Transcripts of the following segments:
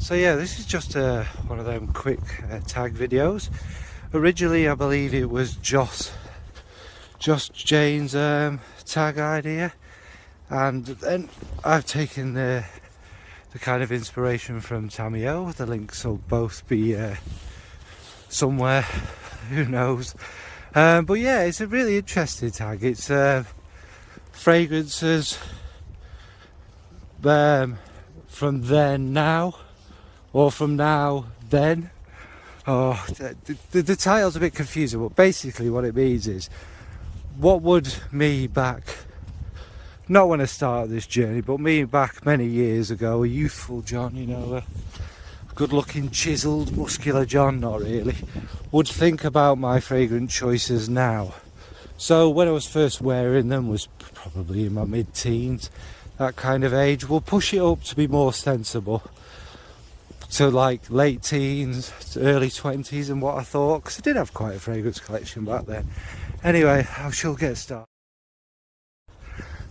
So yeah, this is just one of them quick tag videos. Originally I believe it was just Jane's tag idea, and then I've taken the kind of inspiration from Tami. The links will both be somewhere, who knows. But yeah, it's a really interesting tag. It's fragrances from then now, or from now then. Oh, the title's a bit confusing, but basically what it means is, what would me back, not when I started this journey, but me back many years ago, a youthful John, you know, a good looking, chiseled, muscular John, not really, would think about my fragrance choices now. So when I was first wearing them was probably in my mid-teens, that kind of age. We'll push it up to be more sensible, to like late teens, early 20s, and what I thought, because I did have quite a fragrance collection back then. Anyway, I shall get started.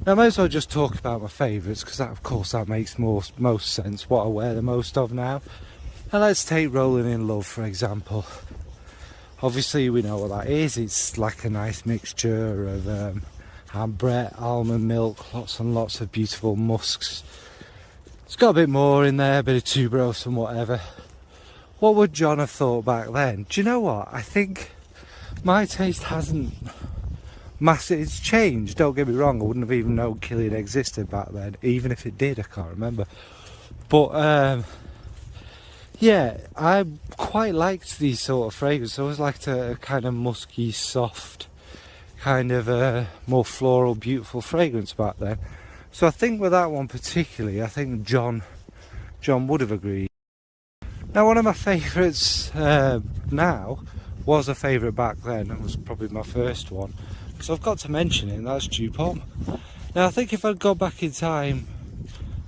Now I might as well just talk about my favourites, because that, of course, that makes most sense, what I wear the most of now. And let's take Rolling in Love for example. Obviously we know what that is. It's like a nice mixture of ambrette, almond milk, lots and lots of beautiful musks. It's got a bit more in there, a bit of tuberose and whatever. What would John have thought back then? Do you know what? I think my taste hasn't massively, it's changed, don't get me wrong. I wouldn't have even known Killian existed back then, even if it did, I can't remember. But yeah, I quite liked these sort of fragrances. I always liked a kind of musky, soft, kind of more floral, beautiful fragrance back then. So I think with that one particularly, I think John would have agreed. Now one of my favourites now was a favourite back then. It was probably my first one, so I've got to mention it, and that's Dew Pomme. Now I think if I'd gone back in time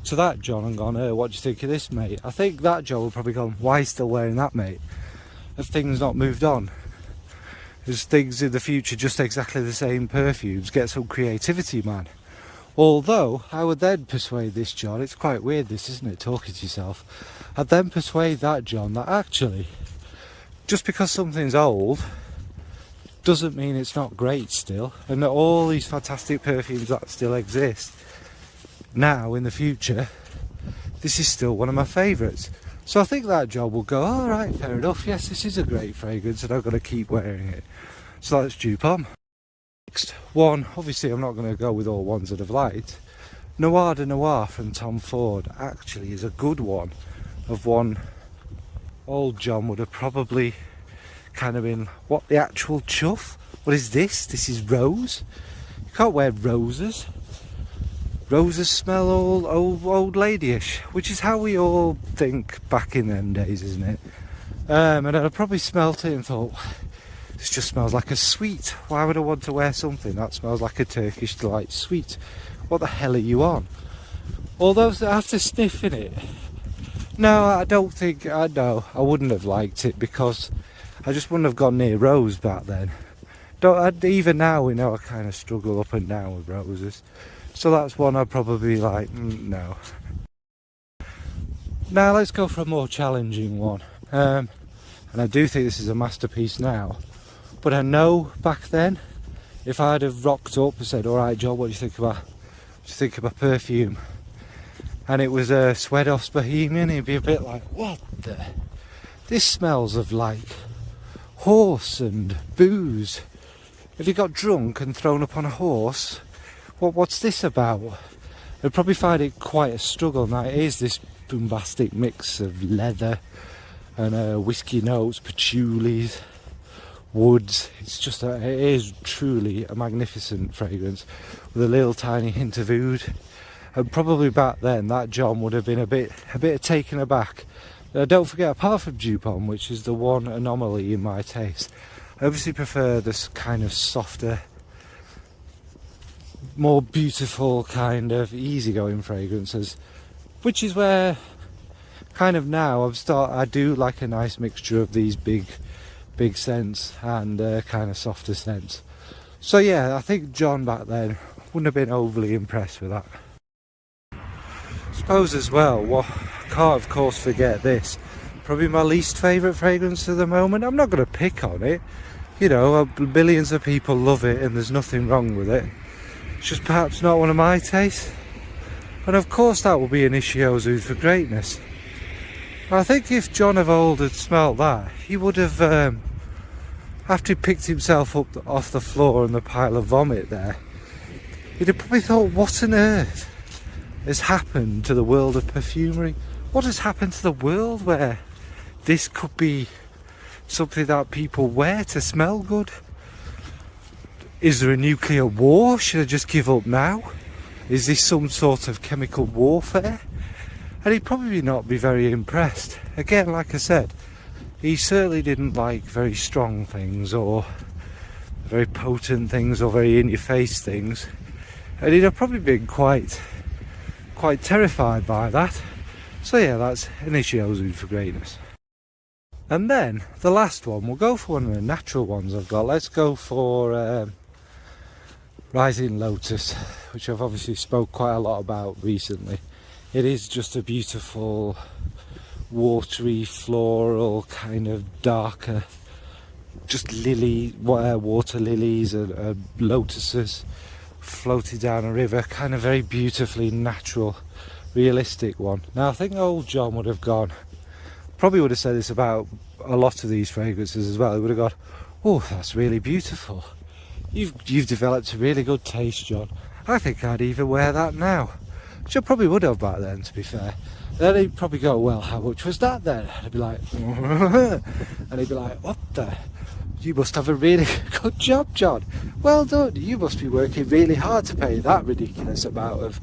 to that John and gone, what do you think of this, mate? I think that John would probably gone, why are you still wearing that, mate? Have things not moved on? Is things in the future just exactly the same perfumes? Get some creativity, man. Although I would then persuade this John, it's quite weird this, isn't it, talking to yourself. I'd then persuade that John that actually, just because something's old doesn't mean it's not great still, and that all these fantastic perfumes that still exist now in the future, this is still one of my favourites. So I think that John will go, alright, fair enough, yes, this is a great fragrance and I've got to keep wearing it. So that's Dew Pomme. Next one, obviously I'm not going to go with all ones that I've liked. Noir de Noir from Tom Ford actually is a good one, of one old John would have probably kind of been, what the actual chuff? What is this? This is rose? You can't wear roses. Roses smell all old ladyish, which is how we all think back in them days, isn't it? And I probably smelt it and thought, this just smells like a sweet. Why would I want to wear something that smells like a Turkish delight sweet? What the hell are you on? Although after sniffing it, no, I don't think, I wouldn't have liked it, because I just wouldn't have gone near rose back then. Even now we know I kind of struggle up and down with roses. So that's one I'd probably be like, no. Now let's go for a more challenging one. And I do think this is a masterpiece now. But I know back then, if I'd have rocked up and said, alright John, what do you think of my perfume? And it was a Swedoff's Bohemian, he'd be a bit like, what the? This smells of like horse and booze. If you got drunk and thrown up on a horse, what's this about? I'd probably find it quite a struggle. Now it is this bombastic mix of leather and whiskey notes, patchouli, woods. It is truly a magnificent fragrance with a little tiny hint of oud. And probably back then that John would have been a bit taken aback. Don't forget, apart from Dew Pomme, which is the one anomaly in my taste, I obviously prefer this kind of softer, more beautiful kind of easygoing fragrances, which is where kind of now I do like a nice mixture of these big scents and kind of softer scents. So yeah, I think John back then wouldn't have been overly impressed with that. I suppose as well, what can't of course forget this. Probably my least favourite fragrance at the moment. I'm not going to pick on it. You know, millions of people love it and there's nothing wrong with it. It's just perhaps not one of my tastes. And of course that will be an Ishio's Oud for Greatness. I think if John of old had smelled that, he would have, after he picked himself up off the floor and the pile of vomit there, he'd have probably thought, what on earth has happened to the world of perfumery? What has happened to the world where this could be something that people wear to smell good? Is there a nuclear war? Should I just give up now? Is this some sort of chemical warfare? And he'd probably not be very impressed. Again, like I said, he certainly didn't like very strong things or very potent things or very in-your-face things. And he'd have probably been quite terrified by that. So yeah, that's an Ishio's Oud for Greatness. And then the last one, we'll go for one of the natural ones I've got. Let's go for Rising Lotus, which I've obviously spoke quite a lot about recently. It is just a beautiful, watery, floral, kind of darker, just water lilies and lotuses floating down a river, kind of very beautifully natural, realistic one. Now I think old John would have gone, probably would have said this about a lot of these fragrances as well. He would have gone, oh, that's really beautiful. You've developed a really good taste, John. I think I'd even wear that now. Which I probably would have back then, to be fair. Then he'd probably go, well, how much was that then? And I'd be like, and he'd be like, what the? You must have a really good job, John. Well done. You must be working really hard to pay that ridiculous amount of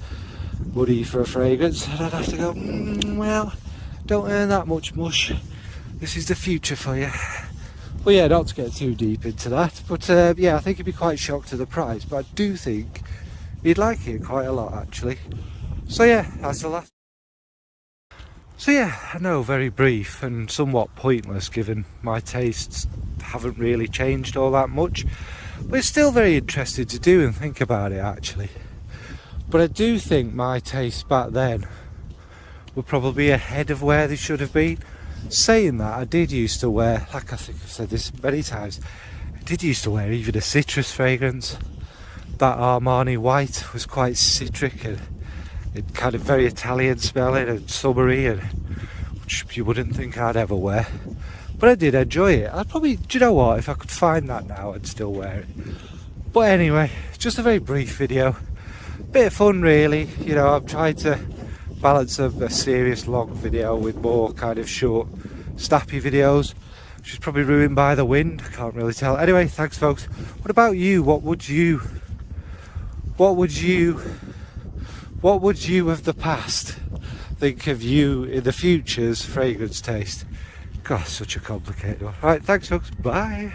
money for a fragrance. And I'd have to go, well, don't earn that much mush. This is the future for you. Well, yeah, not to get too deep into that, but yeah, I think he'd be quite shocked at the price, but I do think he'd like it quite a lot, actually. So yeah, that's the last. So yeah, I know, very brief and somewhat pointless given my tastes haven't really changed all that much, but it's still very interesting to do and think about it, actually. But I do think my tastes back then were probably ahead of where they should have been. Saying that, I did used to wear, like I think I've said this many times, I did used to wear even a citrus fragrance. That Armani White was quite citric and it kind of very Italian smelling and summery, and which you wouldn't think I'd ever wear. But I did enjoy it. I'd probably, do you know what, if I could find that now I'd still wear it. But anyway, just a very brief video. Bit of fun really, you know, I'm trying to balance a serious long video with more kind of short snappy videos, which is probably ruined by the wind, I can't really tell. Anyway, thanks folks. What about you? What would you of the past think of you in the future's fragrance taste? God, such a complicated one. Right, thanks folks, bye.